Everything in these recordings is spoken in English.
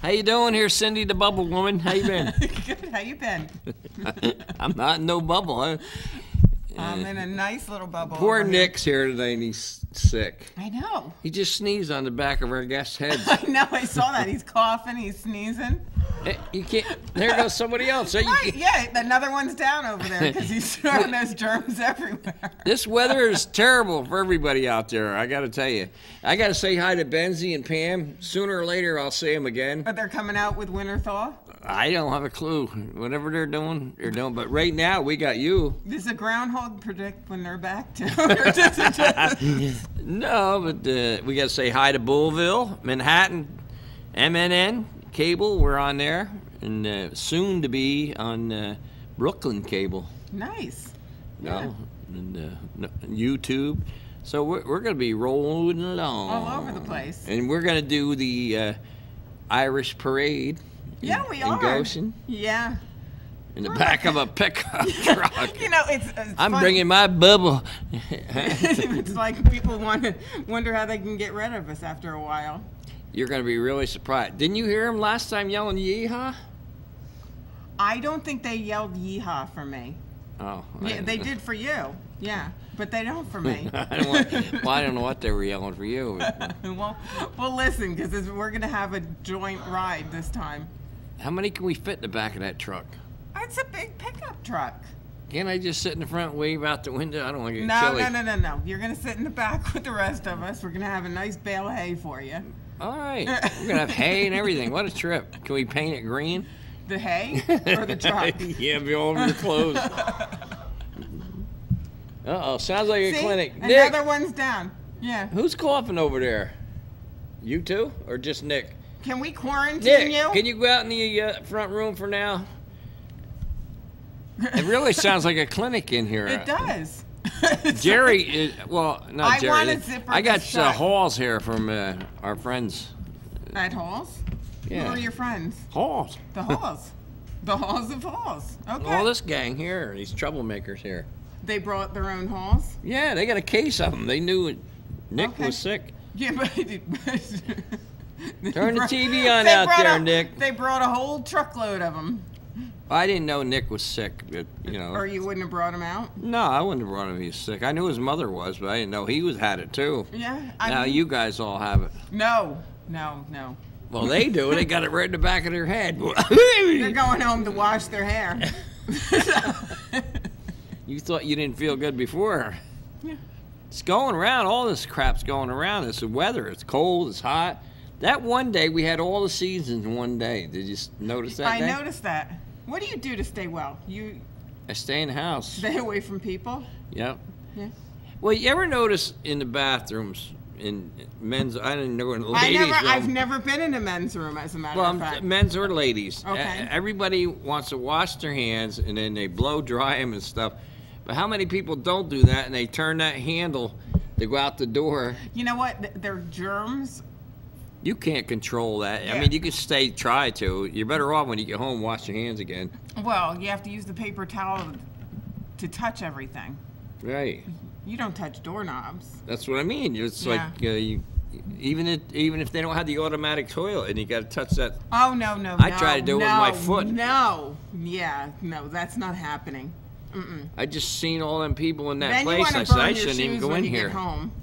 How you doing here, Cindy the Bubble Woman? How you been? Good. How you been? I'm not in no bubble. Huh? I'm in a nice little bubble. Poor Nick's here today and he's sick. I know. He just sneezed on the back of our guests' heads. I know. I saw that. He's coughing. He's sneezing. You can't. There goes somebody else. Right, yeah, another one's down over there because he's throwing those germs everywhere. This weather is terrible for everybody out there. I got to tell you. I got to say hi to Benzie and Pam. Sooner or later, I'll see them again. But they're coming out with winter thaw? I don't have a clue. Whatever they're doing, they're doing. But right now, we got you. Does a groundhog predict when they're back to? No, but we got to say hi to Bullville, Manhattan, MNN. Cable, we're on there, and soon to be on Brooklyn Cable. Nice. No, and YouTube. So we're going to be rolling along. All over the place. And we're going to do the Irish Parade. Yeah, we are. In Goshen. Yeah. In the back of a pickup truck. You know, it's I'm fun. bringing my bubble. It's like people wonder how they can get rid of us after a while. You're going to be really surprised. Didn't you hear him last time yelling yeehaw? I don't think they yelled yeehaw for me. Oh. Yeah, they did for you. Yeah, but they don't for me. I don't know what they were yelling for you. Well, listen, because we're going to have a joint ride this time. How many can we fit in the back of that truck? It's a big pickup truck. Can't I just sit in the front and wave out the window? I don't want to get chilly. No. You're going to sit in the back with the rest of us. We're going to have a nice bale of hay for you. All right. We're going to have hay and everything. What a trip. Can we paint it green? The hay or the truck? Yeah, be all over your clothes. Uh-oh. Sounds like a clinic. Another Nick, one's down. Yeah. who's coughing over there? You two or just Nick? Can we quarantine Nick, you? can you go out in the front room for now? It really sounds like a clinic in here. It does. Jerry is, well, not Jerry. I want a zipper. I got Halls here from our friends. At Halls? Yeah. Who are your friends? Halls. The Halls. The Halls of Halls. Okay. All this gang here, these troublemakers here. They brought their own Halls? Yeah, they got a case of them. They knew Nick was sick. Yeah, but Turn the TV on out there, Nick. They brought a whole truckload of them. I didn't know Nick was sick, but, you know. Or you wouldn't have brought him out? No, I wouldn't have brought him if he was sick. I knew his mother was, but I didn't know he had it too. Yeah. Now you guys all have it. No. Well, they do. They got it right in the back of their head. They're going home to wash their hair. You thought you didn't feel good before. Yeah. It's going around. All this crap's going around. It's the weather. It's cold. It's hot. That one day, we had all the seasons in one day. Did you notice that I day? noticed that. What do you do to stay well? I stay in the house. Stay away from people? Yep. Yeah. Well, you ever notice in the bathrooms, in men's, I didn't know in the ladies' room. I've never been in a men's room, as a matter of fact. Men's or ladies. Okay. Everybody wants to wash their hands, and then they blow dry them and stuff. But how many people don't do that, and they turn that handle to go out the door? You know what? They're germs. You can't control that. Yeah. I mean, you can try to. You're better off when you get home, wash your hands again. Well, you have to use the paper towel to touch everything. Right. You don't touch doorknobs. That's what I mean. It's like even if they don't have the automatic toilet, and you got to touch that. Oh no! I try to do it with my foot. No, that's not happening. I just seen all them people in that then place. I said I shouldn't even go in here. Get home.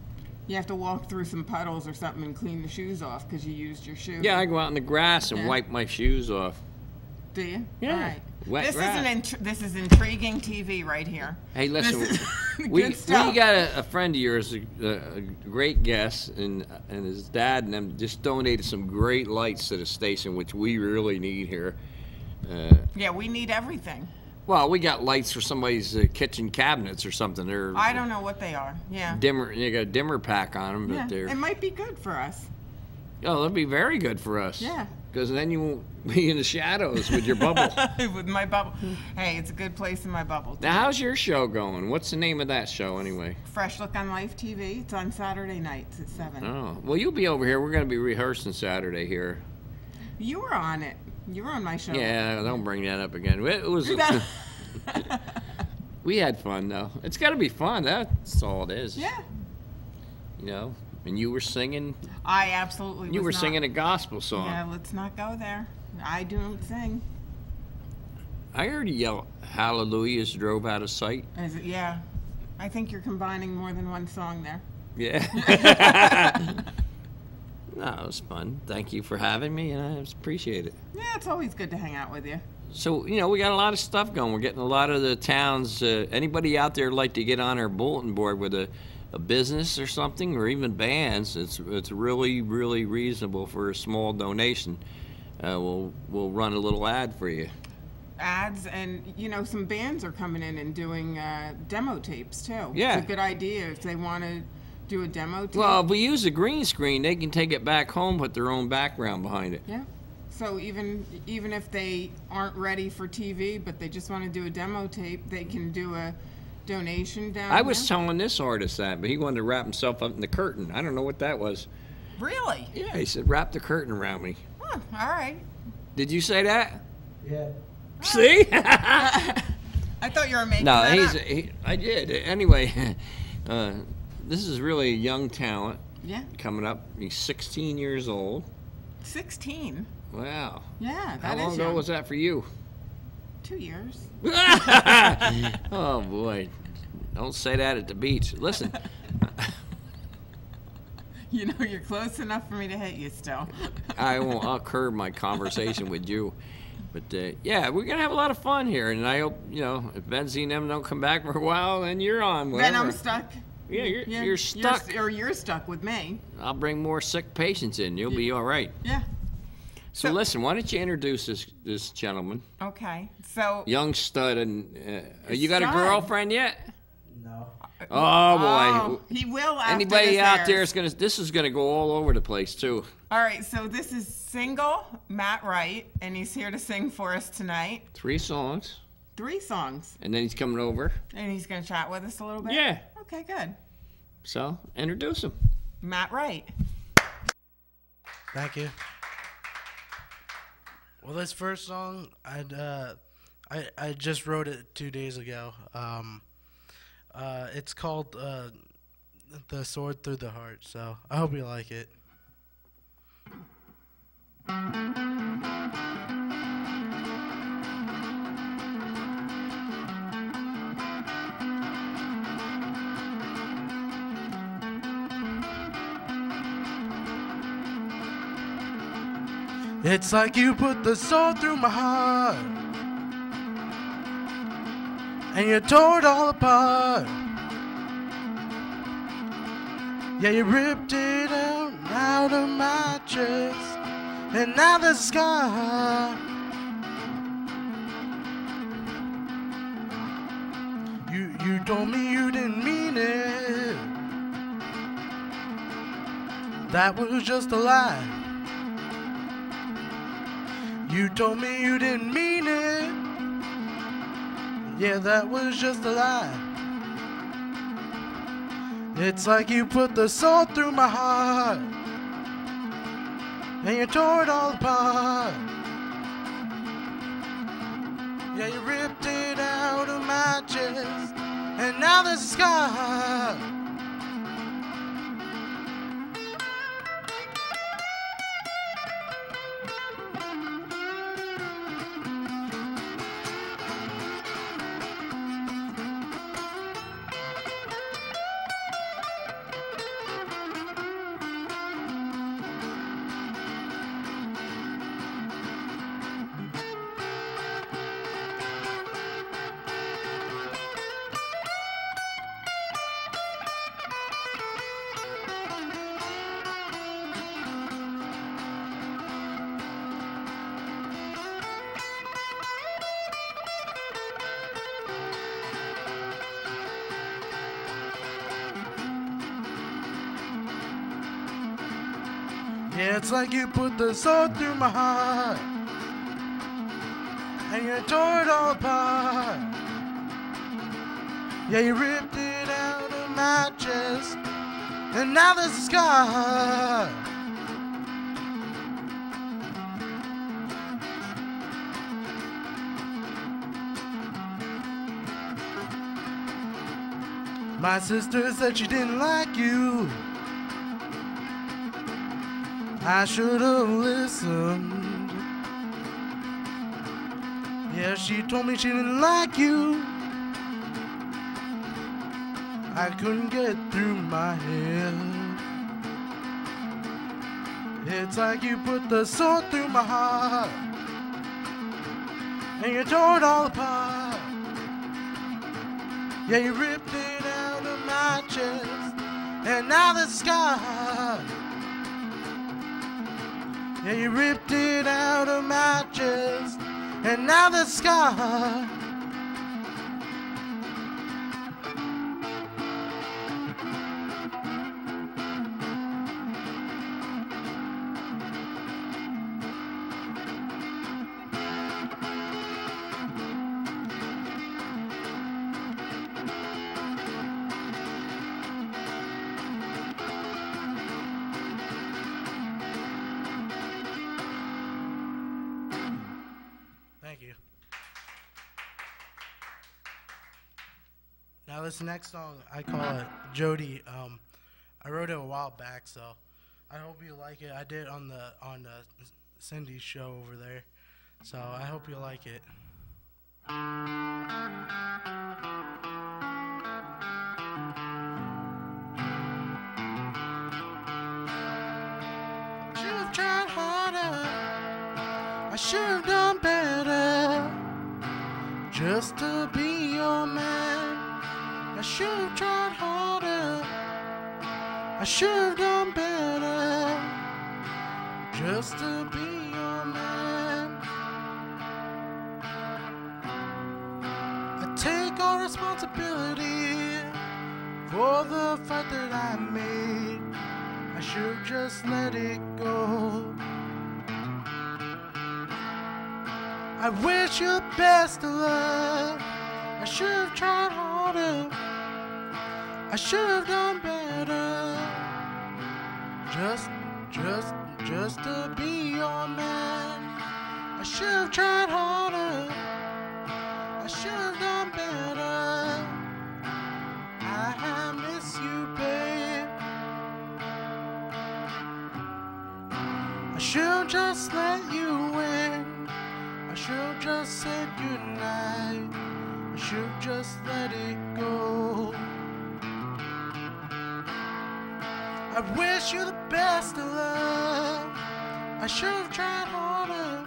You have to walk through some puddles or something and clean the shoes off because you used your shoe. Yeah, I go out in the grass and wipe my shoes off. Do you? Yeah. All right. Wet grass. This is intriguing TV right here. Hey, listen, we got a friend of yours, a great guest, and his dad and them just donated some great lights to the station, which we really need here. Yeah, we need everything. Well, we got lights for somebody's kitchen cabinets or something. I don't know what they are. Yeah. Dimmer. You got a dimmer pack on them, but they're. It might be good for us. Oh, that'll be very good for us. Yeah. Because then you won't be in the shadows with your bubble. With my bubble. Hey, it's a good place in my bubble. Now, how's your show going? What's the name of that show anyway? Fresh Look on Life TV. It's on Saturday nights at 7. Oh, well, you'll be over here. We're going to be rehearsing Saturday here. You were on it. You were on my show. Yeah, don't bring that up again. It was. We had fun though. It's got to be fun. That's all it is. Yeah. You know, and you were singing. I absolutely. You were not singing a gospel song. Yeah, let's not go there. I don't sing. I heard you yell "Hallelujah" as you drove out of sight. Yeah, I think you're combining more than one song there. Yeah. No, it was fun. Thank you for having me, and I appreciate it. Yeah, it's always good to hang out with you. So, we got a lot of stuff going. We're getting a lot of the towns. Anybody out there like to get on our bulletin board with a business or something, or even bands, it's really, really reasonable for a small donation. We'll run a little ad for you. Ads, and some bands are coming in and doing demo tapes too. Yeah. It's a good idea if they want to do a demo tape. Well, if we use a green screen, they can take it back home, put their own background behind it. Yeah. So even if they aren't ready for TV, but they just want to do a demo tape, they can do a donation down I was there. telling this artist that, but he wanted to wrap himself up in the curtain. I don't know what that was. Really? Yeah, he said, wrap the curtain around me. Oh, all right. Did you say that? Yeah. See? I thought you were making No, that up. I did. Anyway, this is really a young talent. Yeah. Coming up. He's 16 years old. 16. Wow. Yeah, How that long is ago young. was that for you? 2 years. Oh, boy. Don't say that at the beach. Listen. You're close enough for me to hit you still. I'll curb my conversation with you. But, yeah, we're going to have a lot of fun here. And I hope, if Benzine and them don't come back for a while, then you're on. Whatever. Then I'm stuck. Yeah, you're stuck. You're stuck with me. I'll bring more sick patients in. You'll be all right. Yeah. So listen, why don't you introduce this gentleman? Okay. So. Young stud. And you got a Stud? girlfriend yet? No. Oh, boy. Oh, he will after Anybody this out airs. there is going to, this is going to go all over the place, too. All right, so this is single Matt Wright, and he's here to sing for us tonight. 3 songs. 3 songs. And then he's coming over. And he's going to chat with us a little bit? Yeah. Okay, good. So, introduce him. Matt Wright. Thank you. Well, this first song, I just wrote it 2 days ago. It's called "The Sword Through the Heart." So I hope you like it. It's like you put the sword through my heart, and you tore it all apart. Yeah, you ripped it out of my chest, and now there's a scar. You told me you didn't mean it. That was just a lie. You told me you didn't mean it. Yeah, that was just a lie. It's like you put the sword through my heart, and you tore it all apart. Yeah, you ripped it out of my chest, and now there's a scar. Yeah, it's like you put the sword through my heart, and you tore it all apart. Yeah, you ripped it out of my chest, and now there's a scar. My sister said she didn't like you. I should have listened. Yeah, she told me she didn't like you. I couldn't get through my head. It's like you put the sword through my heart and you tore it all apart. Yeah, you ripped it out of my chest and now the scar. Yeah, you ripped it out of my chest and now the scar. Thank you. Now this next song, I call it Jody. I wrote it a while back, so I hope you like it. I did it on the Cindy's show over there, so I hope you like it. Should have tried harder. I should have done better just to be your man. I should have tried harder. I should have done better just to be your man. I take all responsibility for the fight that I made. I should have just let it go. I wish you the best of luck. I should have tried harder. I should have done better. Just to be your man. I should have tried harder. I should have done better. I miss you, babe. I should have just let you win. I should have just said goodnight. I should have just let it go. I wish you the best of luck. I should have tried harder.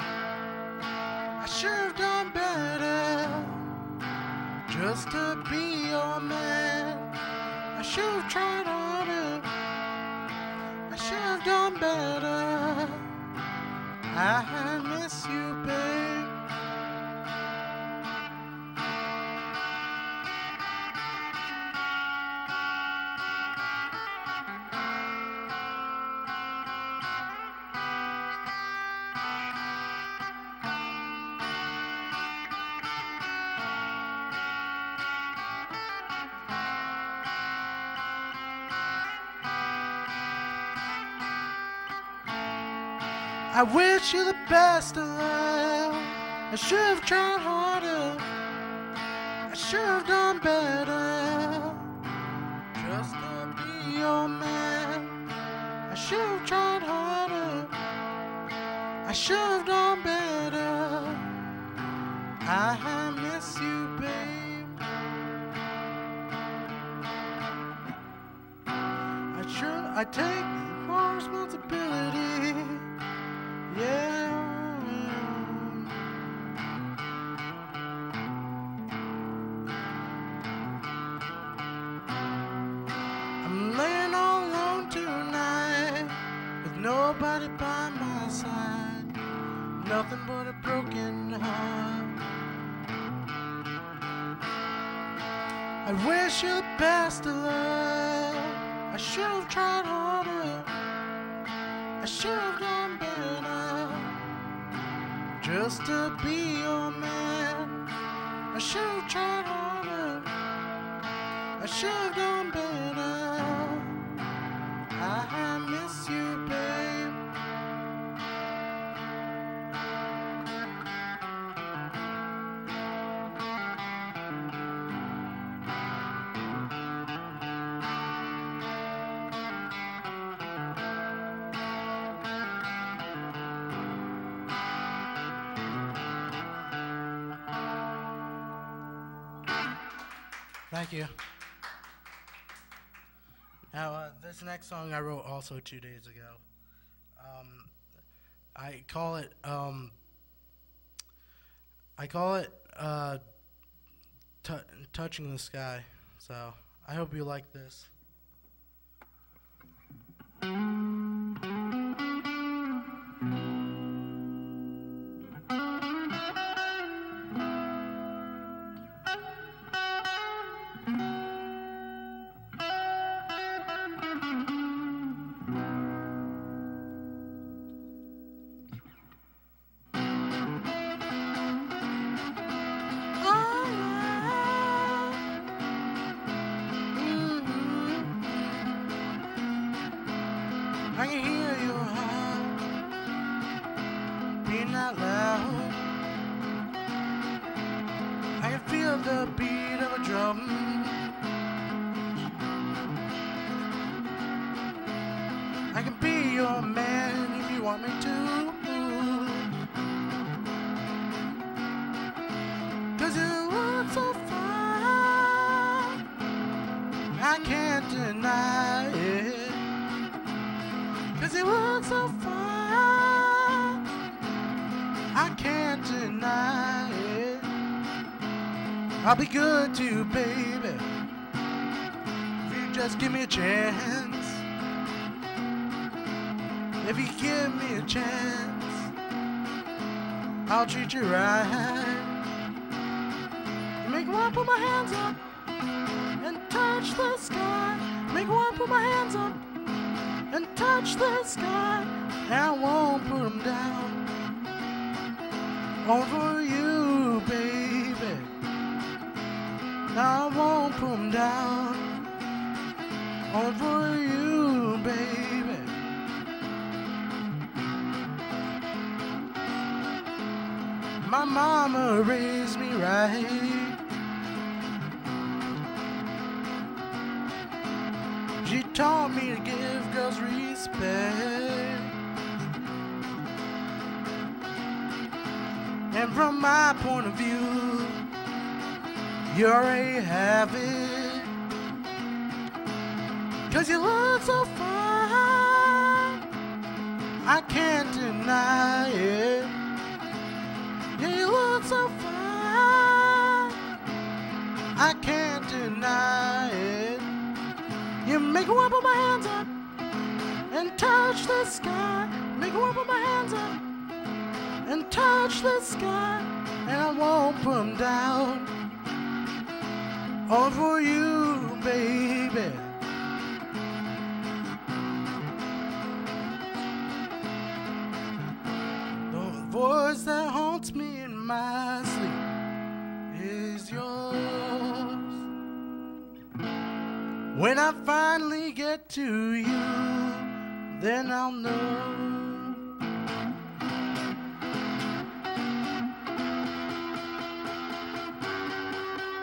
I should have done better just to be your man. I should have tried harder. I should have done better. I miss you, babe. I wish you the best of luck. I should have tried harder. I should have done better just to be your man. I should have tried harder. I should have done better. I miss you, babe. I take more responsibility. Yeah. I'm laying all alone tonight with nobody by my side, nothing but a broken heart. I wish you the best of luck. I should have tried harder. I should have done better just to be your man. I should have tried harder. I should have done better. I miss you, babe. Thank you. Now, this next song I wrote also 2 days ago. I call it Touching the Sky. So I hope you like this. I can hear your heart beating out loud. I can feel the beat of a drum. I can be your man if you want me to. 'Cause you look so fine, I can't deny it. 'Cause you look so fine, I can't deny it. I'll be good to you, baby, if you just give me a chance. If you give me a chance, I'll treat you right. Make one, put my hands up and touch the sky. Make one, put my hands up and touch the sky, and I won't put them down. All for you, baby. I won't put them down. All for you, baby. My mama raised me right. She taught me to give girls respect. And from my point of view, you already have it. 'Cause you look so fine, I can't deny it. Yeah, you look so fine, I can't deny it. You make me want to put my hands up and touch the sky. Make me want to put my hands up and touch the sky, and I won't put them down. All for you, baby. The voice that haunts me in my sleep is yours. When I finally get to you, then I'll know.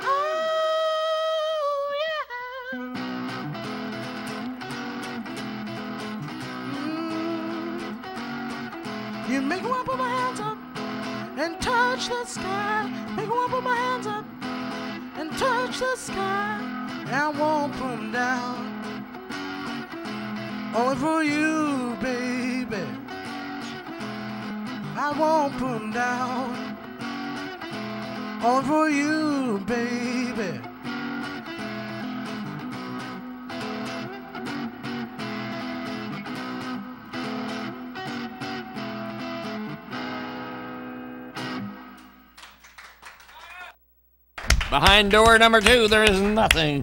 Oh, yeah. You make me want to put my hands up and touch the sky. Make me want to put my hands up and touch the sky. I won't put them down. Only for you, baby. I won't put them down. Only for you, baby. Behind door number 2, there is nothing.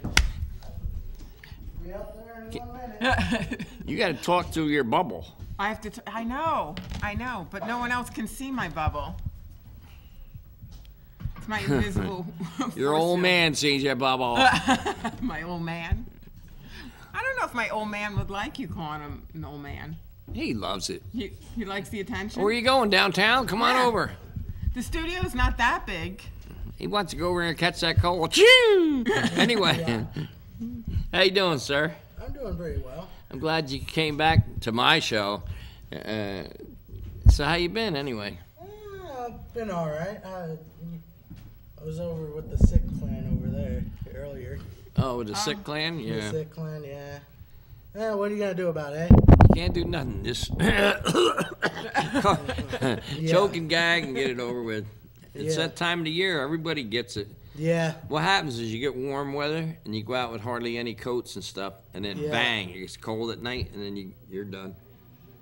Be up there in 1 minute. You got to talk to your bubble. I have to. I know, but no one else can see my bubble. It's my invisible. Your old man sees your bubble. My old man. I don't know if my old man would like you calling him an old man. He loves it. He likes the attention. Where are you going, downtown? Come on Yeah. over. The studio's not that big. He wants to go over and catch that cold. Choo! Anyway, how you doing, sir? I'm doing very well. I'm glad you came back to my show. So how you been, anyway? I've been all right. I was over with the Sick Clan over there earlier. Oh, with the Sick Clan? The Yeah. Sick Clan, yeah. Yeah, what are you gonna do about it? Can't do nothing. Just choke and gag and get it over with. It's that time of the year. Everybody gets it. Yeah. What happens is you get warm weather and you go out with hardly any coats and stuff, and then bang, it gets cold at night, and then you're done.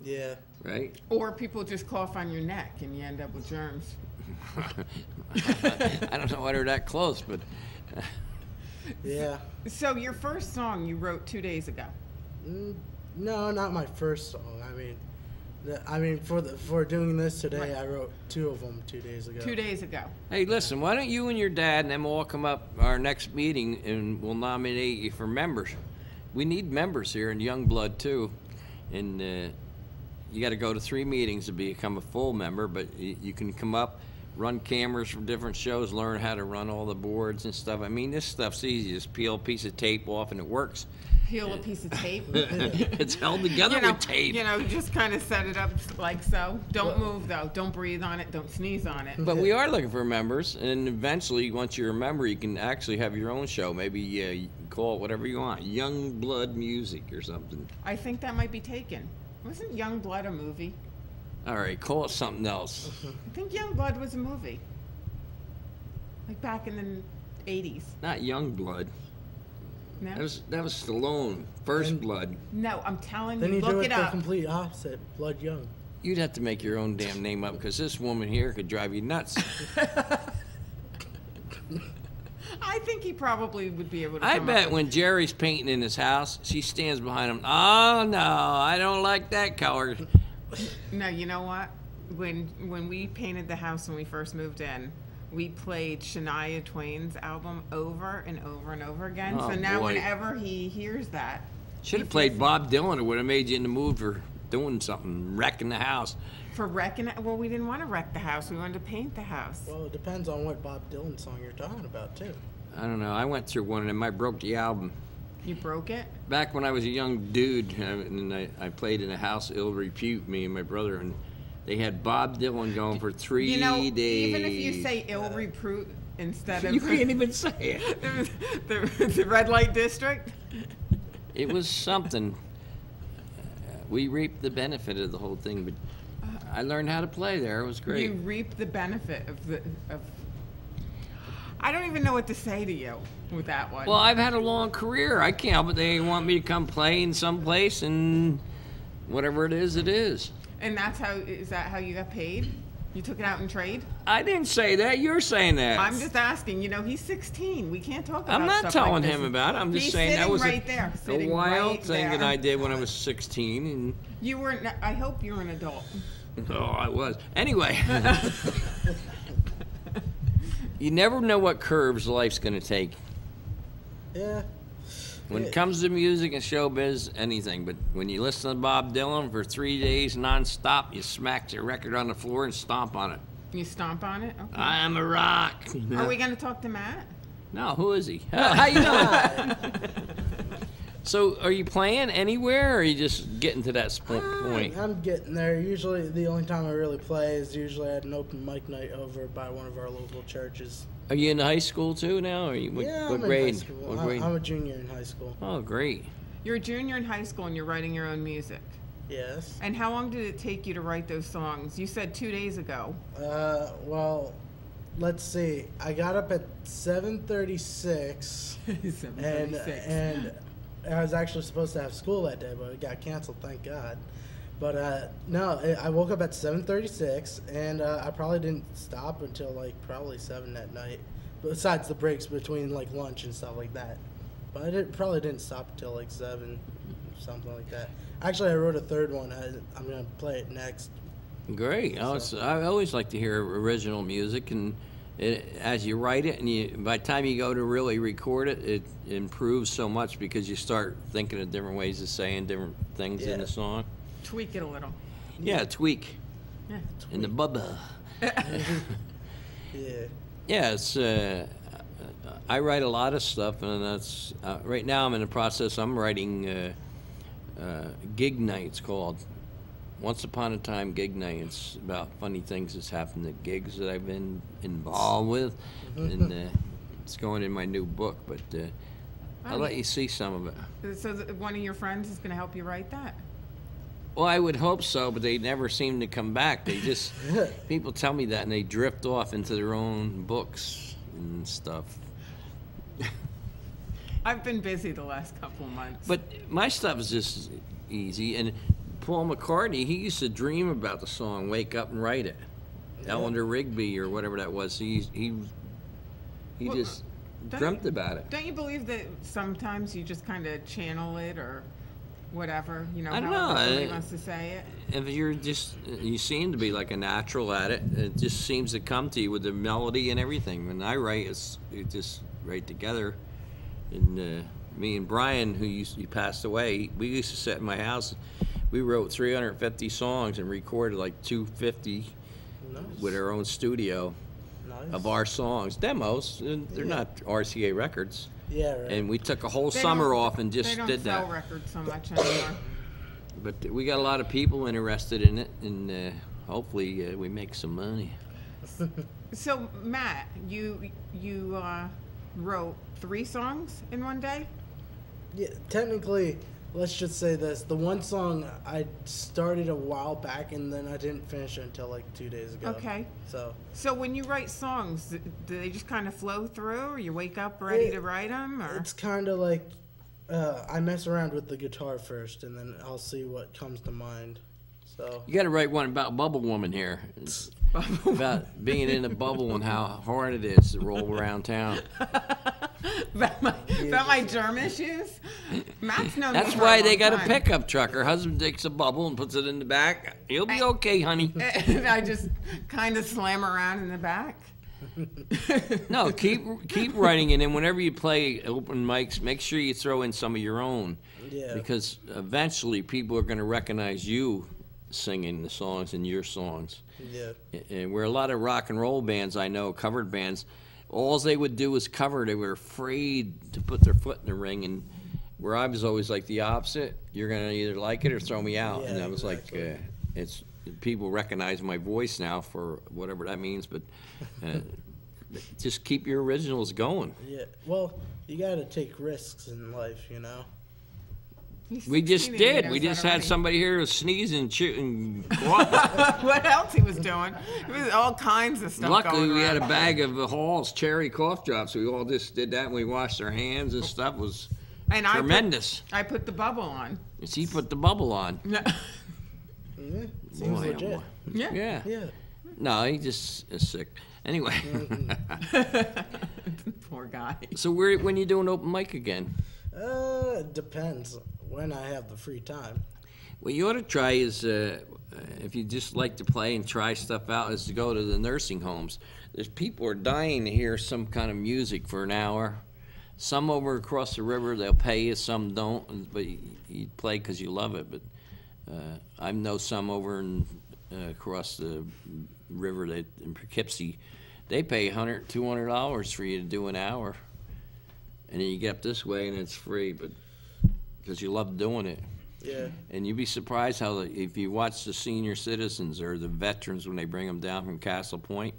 Yeah. Right? Or people just cough on your neck and you end up with germs. I don't know whether they're that close, but Yeah. So your first song you wrote 2 days ago. No, not my first song. I mean, for doing this today, Right. I wrote 2 of them 2 days ago. 2 days ago. hey, listen, why don't you and your dad and them all come up our next meeting and we'll nominate you for members. We need members here in Youngblood too, and you got to go to 3 meetings to become a full member, but you can come up, run cameras for different shows, learn how to run all the boards and stuff. I mean, this stuff's easy. Just peel a piece of tape off and it works. Peel a piece of tape. It's held together with tape. You know, just kind of set it up like so. Don't move though. Don't breathe on it. Don't sneeze on it. But we are looking for members, and eventually, once you're a member, you can actually have your own show. Maybe you can call it whatever you want, Youngblood Music or something. I think that might be taken. Wasn't Youngblood a movie? All right, call it something else. I think Youngblood was a movie. Like back in the 80s. Not Youngblood. No? That was Stallone, First Blood. No, I'm telling Then you, you do look it it the up. complete opposite, Blood Young. You'd have to make your own damn name up because this woman here could drive you nuts. I think he probably would be able to I come bet up when Jerry's painting in his house, she stands behind him. Oh no, I don't like that color. No, you know what? When we painted the house when we first moved in, we played Shania Twain's album over and over and over again. Oh, so now boy. whenever he hears that, Should have played Bob Dylan. It would have made you in the mood for doing something, wrecking the house. for wrecking it, well, we didn't want to wreck the house. We wanted to paint the house. Well, it depends on what Bob Dylan song you're talking about, too. I don't know. I went through one of them. I broke the album. You broke it? Back when I was a young dude, and I played in a house ill repute, me and my brother, and they had Bob Dylan going for 3 You know, days. even if you say ill repute instead of You can't even say it. the red light district. It was something. We reaped the benefit of the whole thing, but I learned how to play there. It was great. You reap the benefit of. I don't even know what to say to you with that one. Well, I've had a long career. I can't, but they want me to come play in some place, and whatever it is, it is. And is that how you got paid? You took it out in trade? I didn't say that. You're saying that. I'm just asking. You know, he's 16. We can't talk about I'm not stuff telling like this. him about it. I'm just He's saying that sitting was right there, a sitting wild right thing there. that I did when I was 16, and You weren't. I hope you were an adult. oh, I was. Anyway, you never know what curves life's going to take. Yeah. When it comes to music and showbiz, anything. But when you listen to Bob Dylan for 3 days nonstop, you smack the record on the floor and stomp on it. You stomp on it? Okay. I am a rock. Are we going to talk to Matt? No, who is he? How you doing? So, are you playing anywhere, or are you just getting to that point? I'm getting there. Usually, the only time I really play is usually at an open mic night over by one of our local churches. Are you in high school too now? Or you, what I'm grade? in high school. What grade? I'm a junior in high school. Oh, great. You're a junior in high school and you're writing your own music. Yes. And how long did it take you to write those songs? You said 2 days ago. Well, let's see. I got up at 7:36, 7:36. and I was actually supposed to have school that day, but it got canceled. Thank God. But no, I woke up at 7:36, and I probably didn't stop until probably 7 that night. Besides the breaks between lunch and stuff like that. But I probably didn't stop until 7, something like that. Actually, I wrote a third one. I'm gonna play it next. Great. I always like to hear original music, and as you write it, and by the time you go to really record it, it improves so much because you start thinking of different ways of saying different things in the song. Tweak it a little. Yeah, tweak. Yeah. In the bubba. Yeah. Yeah, it's. I write a lot of stuff, and that's right now. I'm in the process. I'm writing gig nights called Once Upon a Time gig night. It's about funny things that's happened at gigs that I've been involved with, and it's going in my new book. But I'll let you see some of it. So one of your friends is going to help you write that? Well, I would hope so, but they never seem to come back. They just people tell me that, and they drift off into their own books and stuff. I've been busy the last couple of months. But my stuff is just easy. And Paul McCartney, he used to dream about the song "Wake Up and Write It." Eleanor Rigby or whatever that was. He just dreamt about it. Don't you believe that sometimes you just kind of channel it or whatever? You know, I don't however know. somebody wants to say it. If you seem to be like a natural at it. It just seems to come to you with the melody and everything. When I write, it just right together. And me and Brian, he passed away, we used to sit in my house. We wrote 350 songs and recorded like 250 with our own studio of our songs, demos. And they're not RCA records. Yeah, right. And we took a whole summer off and just did that. They don't sell records so much anymore. But we got a lot of people interested in it, and hopefully we make some money. So Matt, you wrote 3 songs in one day? Yeah, technically, let's just say this. The one song I started a while back, and then I didn't finish it until like 2 days ago. Okay. So when you write songs, do they just kind of flow through, or you wake up ready to write them? Or? it's kind of like I mess around with the guitar first, and then I'll see what comes to mind. So You got to write one about Bubble Woman here. It's about being in a bubble and how hard it is to roll around town. about my germ issues? Matt's known That's me for why a they long got a time. pickup truck. Her husband takes a bubble and puts it in the back. You'll be okay, honey. And I just kind of slam around in the back. No, keep writing it, and whenever you play open mics, make sure you throw in some of your own. Yeah. Because eventually people are going to recognize you singing the songs and your songs. yeah, And where a lot of rock and roll bands I know, covered bands, all they would do was cover. They were afraid to put their foot in the ring, and where I was always like the opposite. You're going to either like it or throw me out. And Yeah, I was exactly. like, it's people recognize my voice now for whatever that means, but just keep your originals going. yeah. Well, you got to take risks in life, you know. He's We just 16 and he did. knows We that just had already. somebody here who was sneezing, chewing, coughing. What else he was doing? It was all kinds of stuff Luckily, going we had a around. bag of Hall's cherry cough drops. We all just did that, and we washed our hands and stuff. It was And tremendous. I put the bubble on. He put the bubble on. Yeah, seems Boy, oh legit. boy. Yeah. Yeah. Yeah. No, he just is sick. Anyway, Poor guy. so when you doing open mic again? It depends when I have the free time. What you ought to try is, if you just like to play and try stuff out, is to go to the nursing homes. There's people are dying to hear some kind of music for an hour. Some over across the river, they'll pay you, some don't, but you play because you love it. But I know some over across the river in Poughkeepsie, they pay $100, $200 for you to do an hour. And then you get up this way and it's free, but because you love doing it. Yeah. And you'd be surprised how, if you watch the senior citizens or the veterans when they bring them down from Castle Point,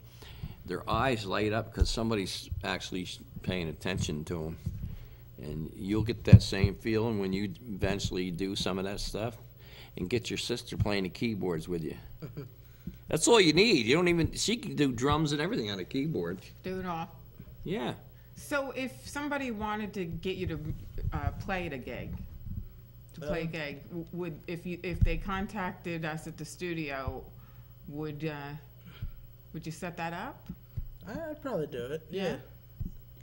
their eyes light up because somebody's actually paying attention to them. And you'll get that same feeling when you eventually do some of that stuff and get your sister playing the keyboards with you. That's all you need. You don't even, she can do drums and everything on a keyboard. Do it all. Yeah. So if somebody wanted to get you to play at a gig, a gig, if they contacted us at the studio, would you set that up? I'd probably do it. Yeah.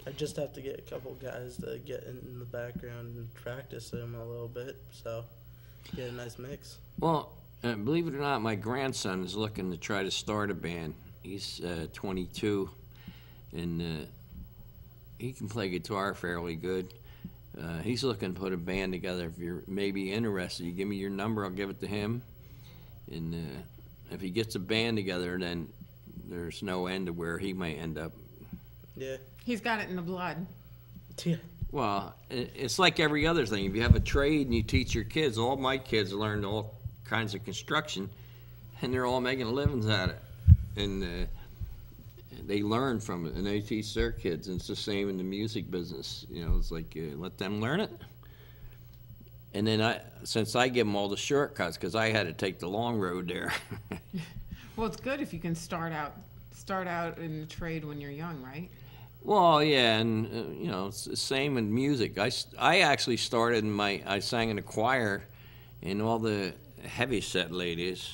I just have to get a couple guys to get in the background and practice them a little bit, so get a nice mix. Well, believe it or not, my grandson is looking to try to start a band. He's 22, and he can play guitar fairly good. He's looking to put a band together. If you're maybe interested, you give me your number, I'll give it to him. And if he gets a band together, then there's no end to where he might end up. Yeah. He's got it in the blood. Yeah. Well, it's like every other thing. If you have a trade and you teach your kids, all my kids learned all kinds of construction, and they're all making livings at it. And they learn from it, and they teach their kids. And it's the same in the music business. You know, it's like let them learn it. And then since I give them all the shortcuts, because I had to take the long road there. Well, it's good if you can start out in the trade when you're young, right? Well, yeah, and you know, it's the same in music. I actually started I sang in a choir, and all the heavy set ladies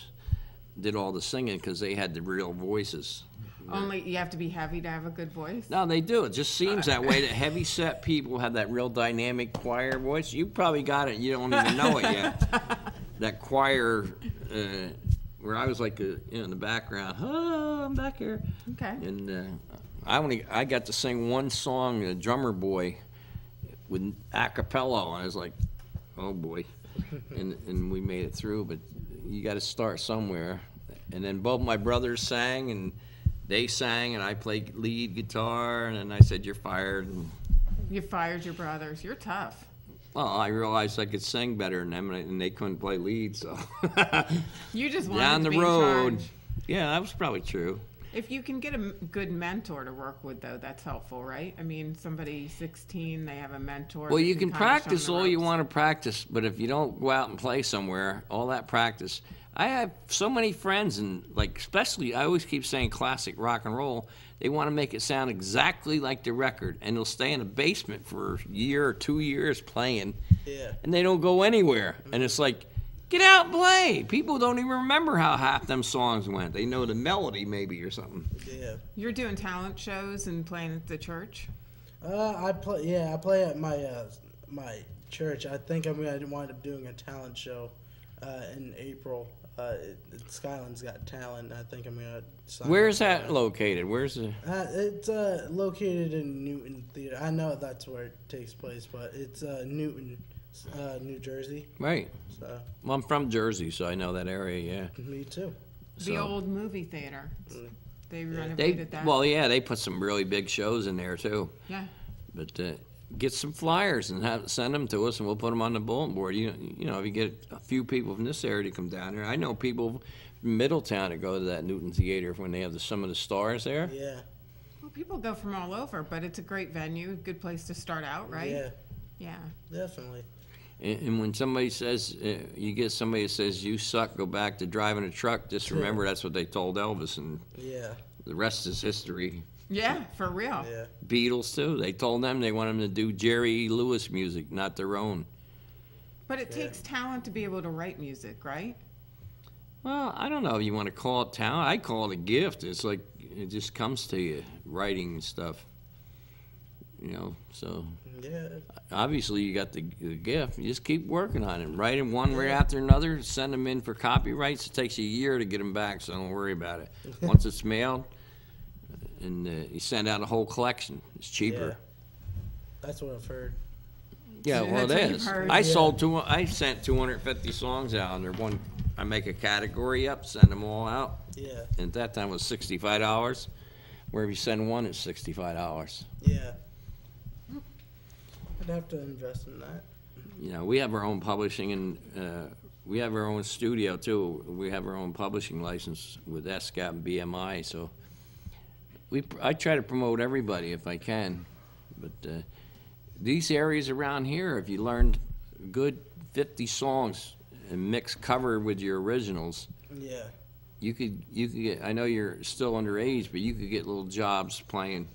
did all the singing because they had the real voices. Only you have to be heavy to have a good voice? No, they do. It just seems that way, that heavy set people have that real dynamic choir voice. You probably got it. You don't even know it yet. That choir, where I was like in the background. Oh, I'm back here. Okay. And I got to sing one song, The Drummer Boy, with a cappella. I was like, oh boy. and we made it through, but you got to start somewhere. And then both my brothers sang, and they sang, and I played lead guitar, and then I said, you're fired. And you fired your brothers. You're tough. well, I realized I could sing better than them, and they couldn't play lead, so. You just wanted down to the be in road. charge. Yeah, that was probably true. If you can get a good mentor to work with, though, that's helpful, right? I mean, somebody 16, they have a mentor. Well, that you can kinda show practice them the all you ropes. want to practice, but if you don't go out and play somewhere, all that practice. I have so many friends, and like especially, I always keep saying classic rock and roll. They want to make it sound exactly like the record, and they'll stay in a basement for a year or 2 years playing, and they don't go anywhere. And it's like, get out and play. People don't even remember how half them songs went. They know the melody maybe or something. Yeah. You're doing talent shows and playing at the church? I play at my church. I think I'm gonna wind up doing a talent show in April. Skyland's Got Talent. I think I'm gonna. Where's that located? Where's the? It's located in Newton Theater. I know that's where it takes place, but it's Newton, New Jersey. Right. So. Well, I'm from Jersey, so I know that area. Yeah. Me too. The So- old movie theater. They renovated that. Well, yeah, they put some really big shows in there too. Yeah. But get some flyers and send them to us, and we'll put them on the bulletin board. You know, if you get a few people from this area to come down there, I know people from Middletown that go to that Newton Theater when they have some of the stars there. Yeah. Well, people go from all over, but it's a great venue, good place to start out, right? Yeah. Yeah. Definitely. And when somebody says, you get somebody that says, you suck, go back to driving a truck, just remember that's what they told Elvis, and Yeah. the rest is history. Yeah, for real. Yeah. Beatles, too. They told them they want them to do Jerry Lewis music, not their own. But it takes talent to be able to write music, right? Well, I don't know if you want to call it talent. I call it a gift. It's like it just comes to you, writing and stuff. You know, so Yeah. obviously you got the gift. You just keep working on it. Write them one right after another. Send them in for copyrights. It takes you a year to get them back, so don't worry about it. Once it's mailed, and you send out a whole collection. It's cheaper. Yeah. That's what I've heard. Yeah, well, That's it what you've is. heard. I sent 250 songs out, and I make a category up, send them all out. Yeah. And at that time it was $65. Where if you send one, it's $65. Yeah. I'd have to invest in that. You know, we have our own publishing, and we have our own studio too. We have our own publishing license with SCAP and BMI. So I try to promote everybody if I can. But these areas around here, if you learned good 50 songs and mix cover with your originals, Yeah. you could get. I know you're still underage, but you could get little jobs playing,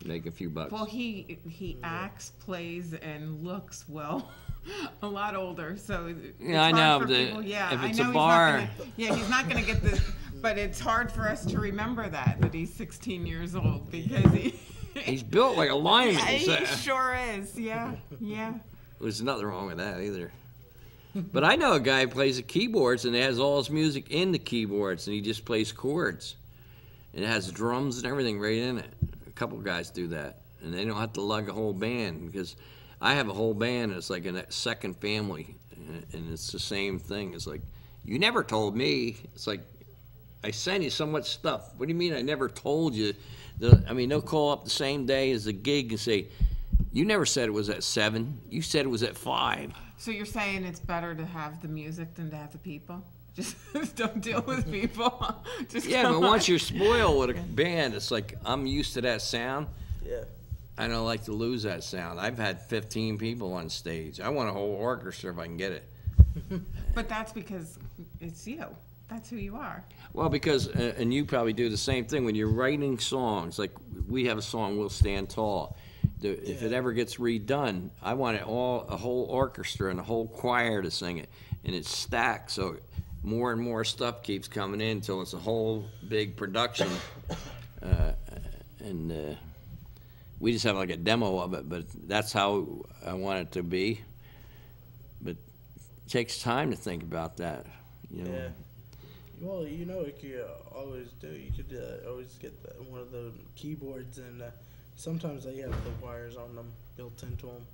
make a few bucks. Well, he acts, plays, and looks a lot older. So it's Yeah, I hard know, for but people- yeah, if I it's know a he's not bar- he's not going to get this. But it's hard for us to remember that he's 16 years old because he. He's built like a lineman. Yeah, so- he sure is. Yeah, yeah. There's nothing wrong with that either. But I know a guy who plays the keyboards and has all his music in the keyboards, and he just plays chords. And it has drums and everything right in it. A couple guys do that. And they don't have to lug a whole band, because I have a whole band, and it's like a second family. And it's the same thing. It's like, you never told me. It's like, I sent you so much stuff. What do you mean I never told you? They'll call up the same day as the gig and say, you never said it was at 7. You said it was at 5. So you're saying it's better to have the music than to have the people? Just don't deal with people. Just Yeah, come but once on. you're spoiled with a band, it's like I'm used to that sound. Yeah. I don't like to lose that sound. I've had 15 people on stage. I want a whole orchestra if I can get it. But that's because it's you. That's who you are. Well, because, and you probably do the same thing when you're writing songs. Like we have a song, "We'll Stand Tall." If it ever gets redone, I want it all, a whole orchestra and a whole choir to sing it, and it's stacked, so more and more stuff keeps coming in until it's a whole big production. And we just have like a demo of it, but that's how I want it to be. But it takes time to think about that, you know. Yeah. Well, you know what you always do? You could always get one of the keyboards, and sometimes they have the wires on them built into them.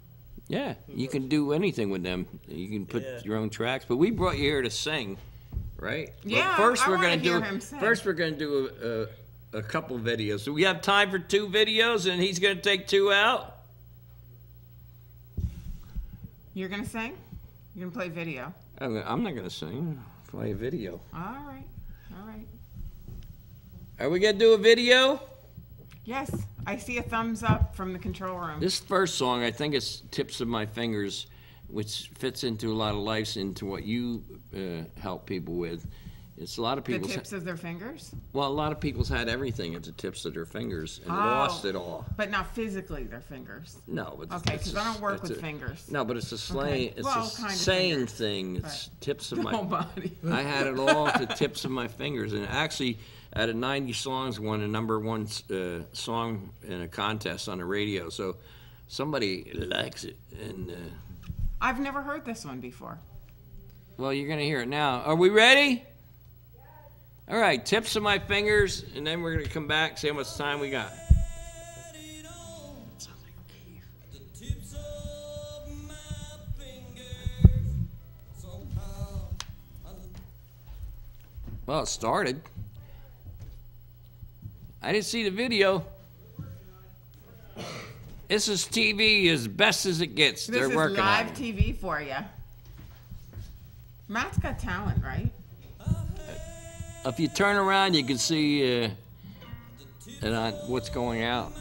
Yeah, you can do anything with them. You can put your own tracks. But we brought you here to sing, right? Yeah, But first I we're wanna gonna hear do. him sing. First we're gonna do a couple videos. So we have time for 2 videos, and he's gonna take 2 out. You're gonna sing? You're gonna play video? I'm not gonna sing. Play a video. All right. All right. Are we gonna do a video? Yes, I see a thumbs up from the control room. This first song, I think it's "Tips of My Fingers," which fits into a lot of lives, into what you help people with. It's a lot of The people's. tips of their fingers? Well, a lot of people's had everything at the tips of their fingers and lost it all. But not physically their fingers. No, but Okay, it's because a- I don't work it's with a- fingers. No, but it's a slang. Okay. It's Well, a kind of saying fingers, thing. It's but tips of the my. whole body. I had it all at the tips of my fingers, and actually, out of 90 songs, won a #1 song in a contest on the radio. So somebody likes it, and I've never heard this one before. well, you're gonna hear it now. Are we ready? All right, tips of my fingers, and then we're gonna come back, see how much time we got. Well, it started. I didn't see the video. This is TV as best as it gets. This They're is working live on it. TV for you. Matt's got talent, right? If you turn around, you can see what's going out.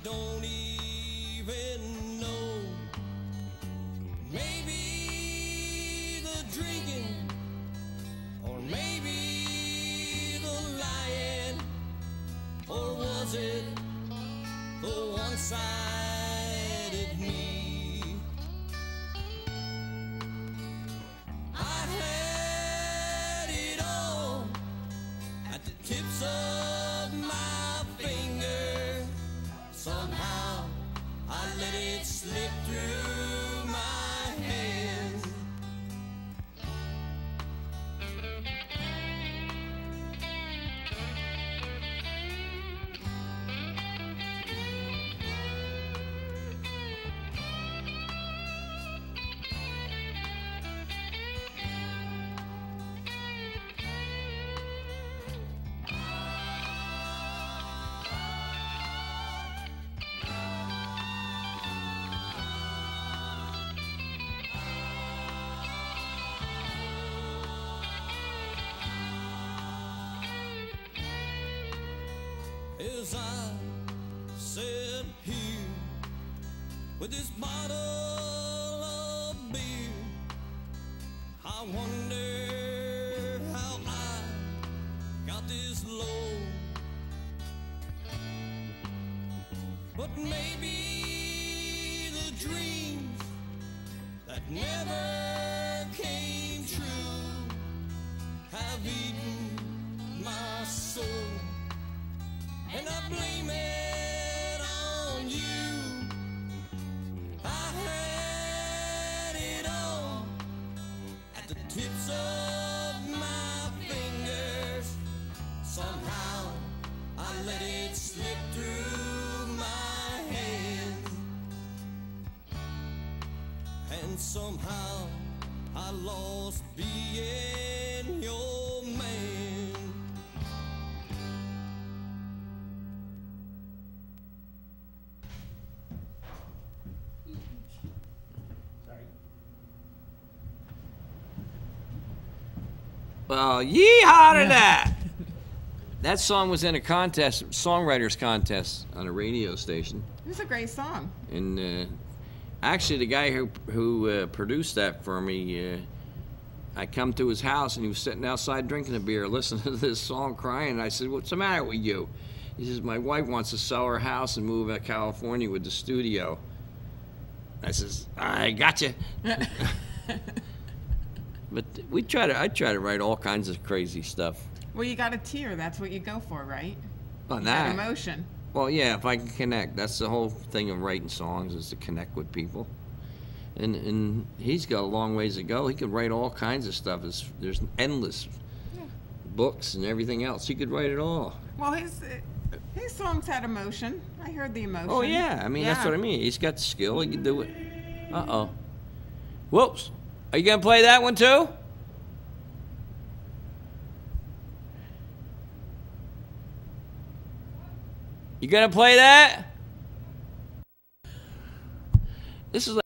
Don't even know. Maybe the drinking, or maybe the lying, or was it the one-sided me? I had it all at the tips of my fingers. Somehow I let it slip through my hands. As I sit here with this bottle of beer, I wonder how I got this low. But maybe the dreams that never came true have eaten my soul. And I blame it on you. I had it all at the tips of my fingers. Somehow I let it slip through my somehow I lost being your man. Well, yeehaw to that! That song was in a contest, songwriters contest on a radio station. It was a great song. And actually, the guy who produced that for me, I come to his house and he was sitting outside drinking a beer, listening to this song, crying. And I said, "What's the matter with you?" He says, "My wife wants to sell her house and move to California with the studio." I says, "I got you." But I try to write all kinds of crazy stuff. Well, you got a tear. That's what you go for, right? Well, You got emotion. Well, yeah, if I can connect. That's the whole thing of writing songs, is to connect with people. And he's got a long ways to go. He could write all kinds of stuff. There's endless books and everything else. He could write it all. Well, his songs had emotion. I heard the emotion. Oh, yeah. I mean, that's what I mean. He's got the skill. He can do it. Uh-oh. Whoops. Are you going to play that one, too? You going to play that? This is like...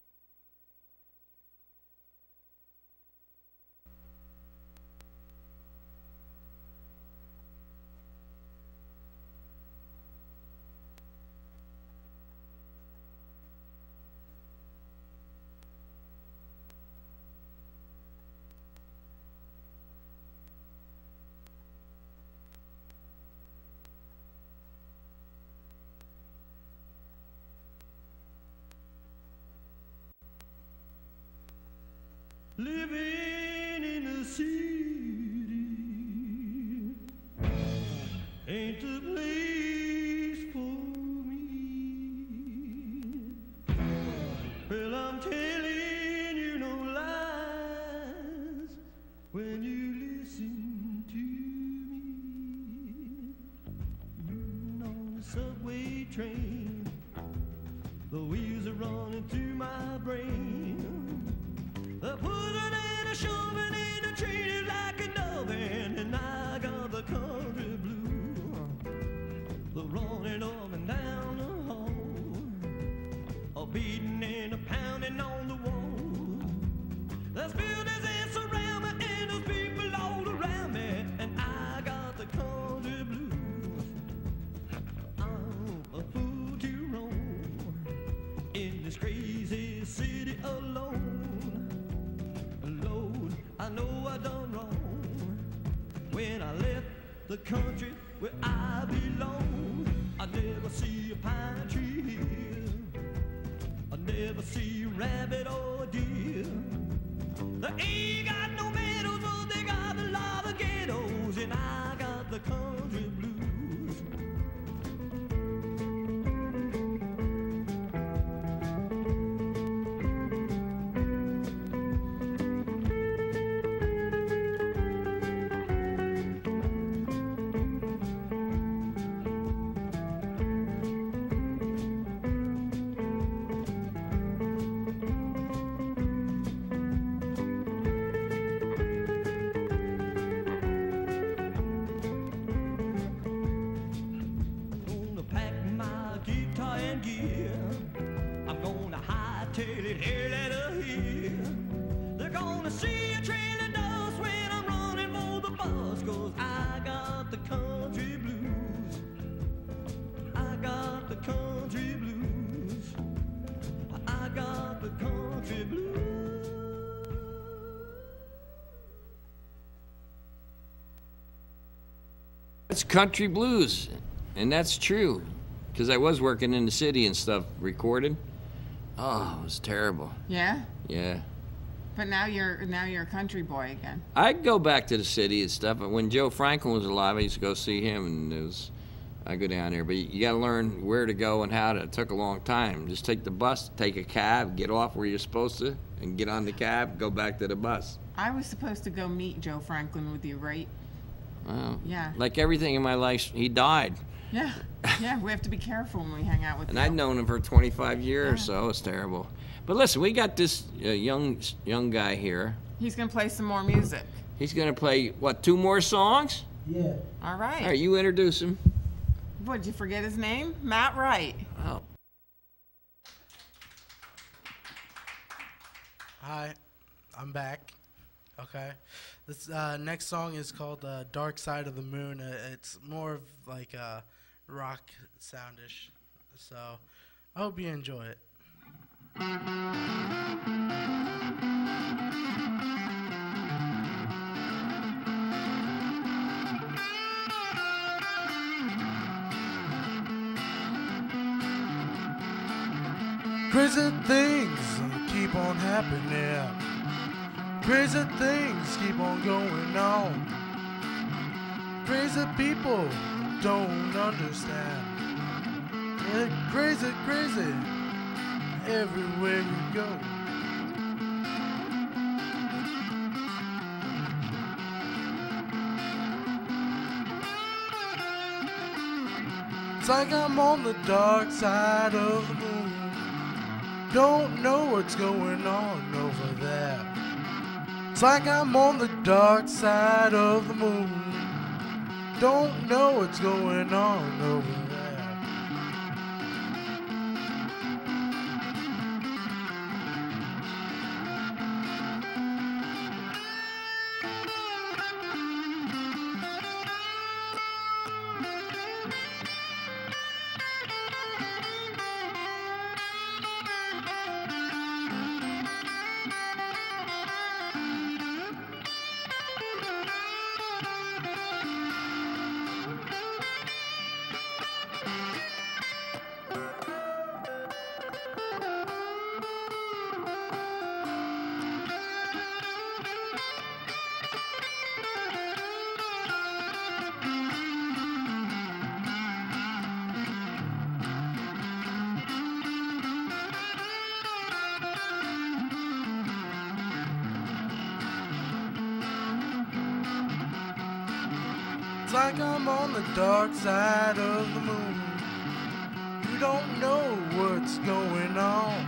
Living in the city ain't the place for me. Well, I'm telling you no lies when you listen to me. You on the subway train, the wheels are running through my brain. The pulling and a shoving and a treated like a loving, and I got the country blue. The running up and down the hall, a beating and a pounding on the wall. There's buildings that surround me and there's people all around me, and I got the country blues. I'm a fool to roam in this crazy city alone. I know I done wrong when I left the country where I belong. I never see a pine tree here, I never see a rabbit or a deer. They ain't got no meadows, but they got a lot of ghettos, and I got the country blues. It's country blues, and that's true, because I was working in the city and stuff, recording. Oh, it was terrible. Yeah? Yeah. But now you're a country boy again. I'd go back to the city and stuff, but when Joe Franklin was alive, I used to go see him, and I go down there. But you got to learn where to go and how to. It took a long time. Just take the bus, take a cab, get off where you're supposed to, and get on the cab, go back to the bus. I was supposed to go meet Joe Franklin with you, right? Wow. Yeah. Like everything in my life, he died. Yeah, yeah, we have to be careful when we hang out with And you. I'd known him for 25 years, Yeah. so it's terrible. But listen, we got this young guy here. He's going to play some more music. He's going to play, what, 2 more songs? Yeah. All right. All right, you introduce him. What, did you forget his name? Matt Wright. Oh. Hi, I'm back. Okay. This next song is called Dark Side of the Moon. It's more of like a rock soundish. So I hope you enjoy it. Crazy things keep on happening. Crazy things keep on going on. Crazy people don't understand. Crazy, crazy, everywhere you go. It's like I'm on the dark side of the moon. Don't know what's going on over there. It's like I'm on the dark side of the moon. Don't know what's going on over there. It's like I'm on the dark side of the moon. You don't know what's going on.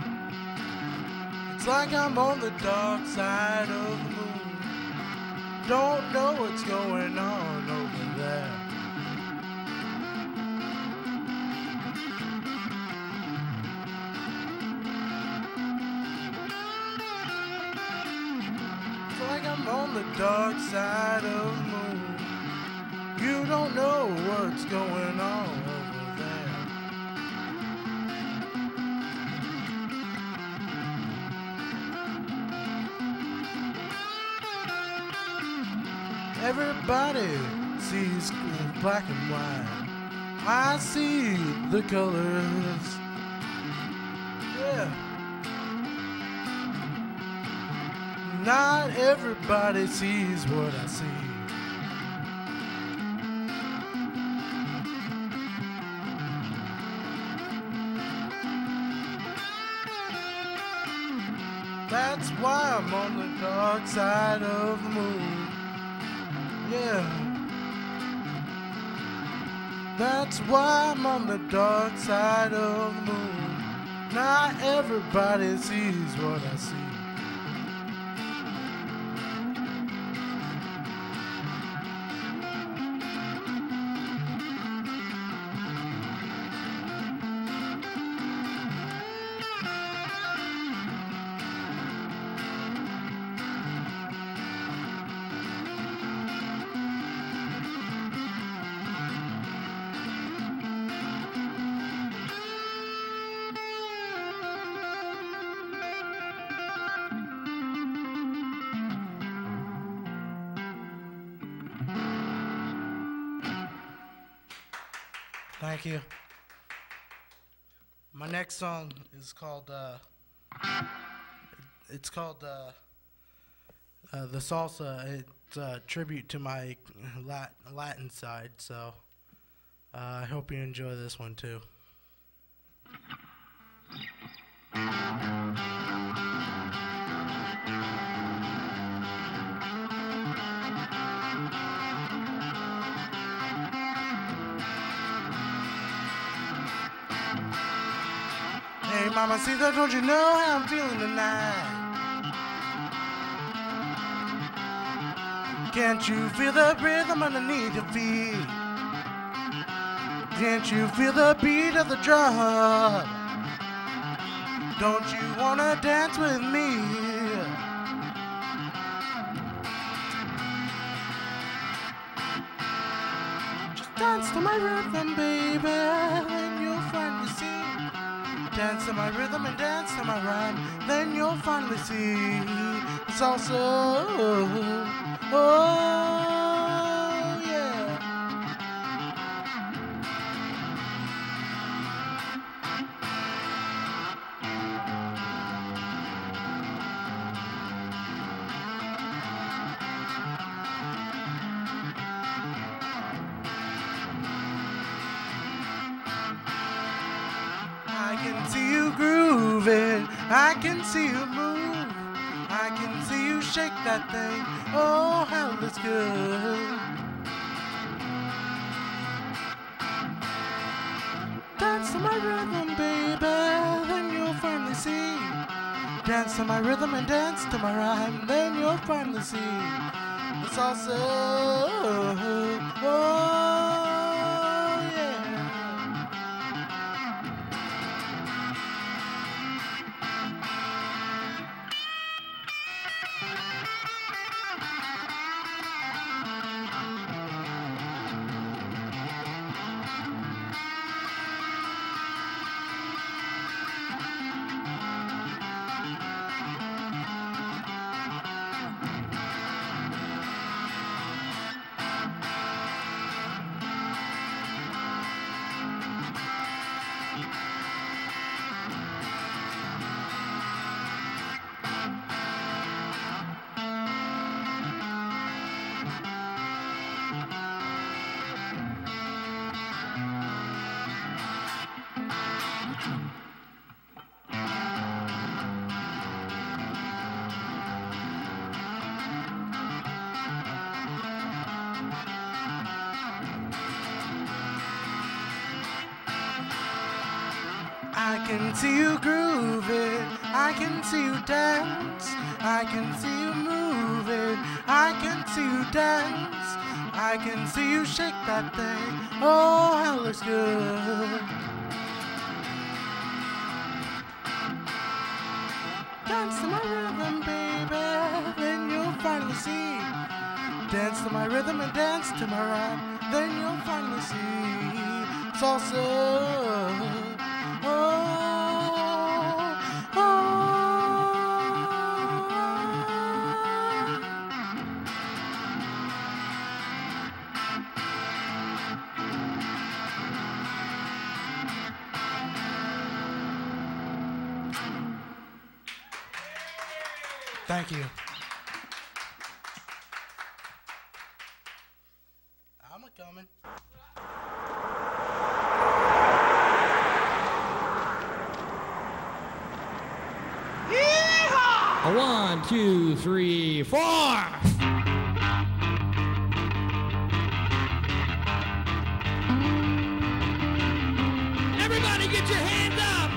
It's like I'm on the dark side of the moon. Don't know what's going on over there. It's like I'm on the dark side of the moon. You don't know what's going on over there. Everybody sees black and white. I see the colors. Yeah. Not everybody sees what I see. That's why I'm on the dark side of the moon. Yeah. That's why I'm on the dark side of the moon. Not everybody sees what I see. Thank you. My next song is called it's called the Salsa. It's a tribute to my Latin side, so I hope you enjoy this one too. Hey, mamacita, don't you know how I'm feeling tonight? Can't you feel the rhythm underneath your feet? Can't you feel the beat of the drum? Don't you wanna dance with me? Just dance to my rhythm, baby, and you'll finally see. Dance to my rhythm and dance to my rhyme, then you'll finally see. It's also, oh yeah. I can see you grooving, I can see you move, I can see you shake that thing, oh how it looks good. Dance to my rhythm, baby, then you'll finally see. Dance to my rhythm and dance to my rhyme, then you'll finally see. It's also, oh yeah. I can see you grooving, I can see you dance, I can see you moving, I can see you dance, I can see you shake that thing, oh how it looks good. Dance to my rhythm, baby, then you'll finally see. Dance to my rhythm and dance to my rhyme, then you'll finally see. Salsa. Thank you. I'm a-coming. A 1, 2, 3, 4. Everybody get your hands up.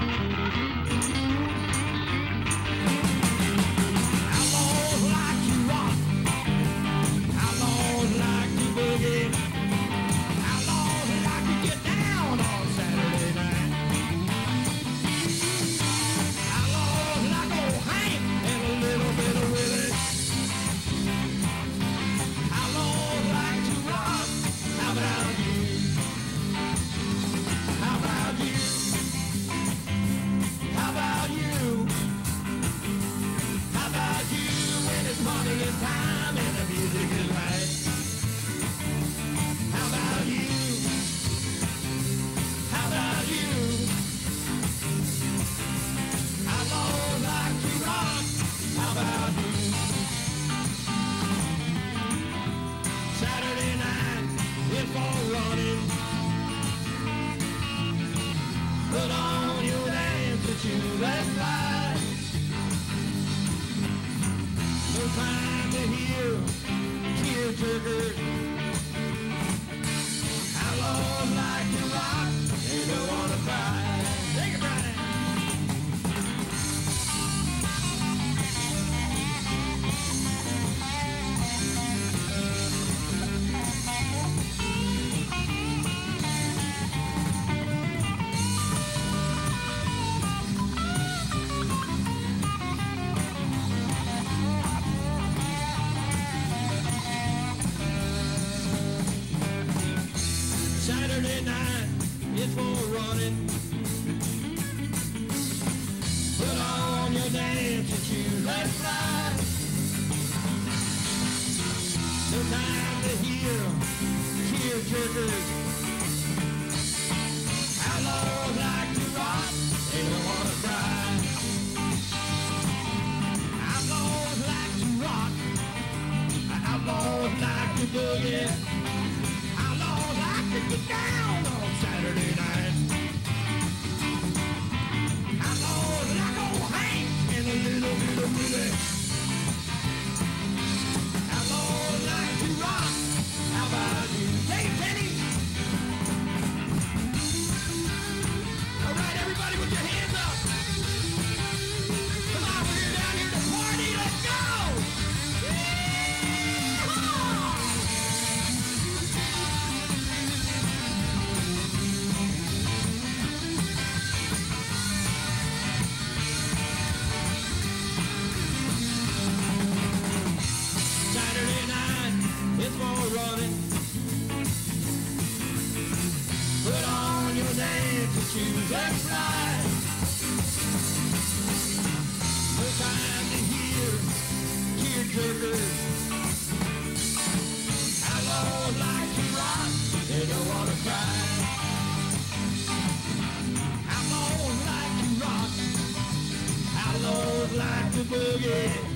Outlaws like to rock. Outlaws like to boogie. Outlaws like to get down on Saturday night. Outlaws like old Hank and a little bit of Willie. Outlaws like to rock. How about you? How about you? How about you? How about you when it's money and time and the music is right? How about you? How about you? Outlaws like to rock. How about you? Saturday night, it's all running. Put on your dancing shoes, let's fly. No time to hear tear-jerkers. Outlaws like to rock, they don't wanna cry. boogie. Outlaws like to get down on Saturday night. Outlaws like old Hank and a little bit of Willie. Outlaws like to rock. How about you? Take it, Penny. All right, everybody, with your hands up. Come on, we're down here to party. Let's go. Saturday night, it's for running. Put on your dancing shoes and slide. Good time to hear tear-jerkers. Outlaws like to rock, they don't want to cry. Outlaws like to rock, outlaws like to boogie.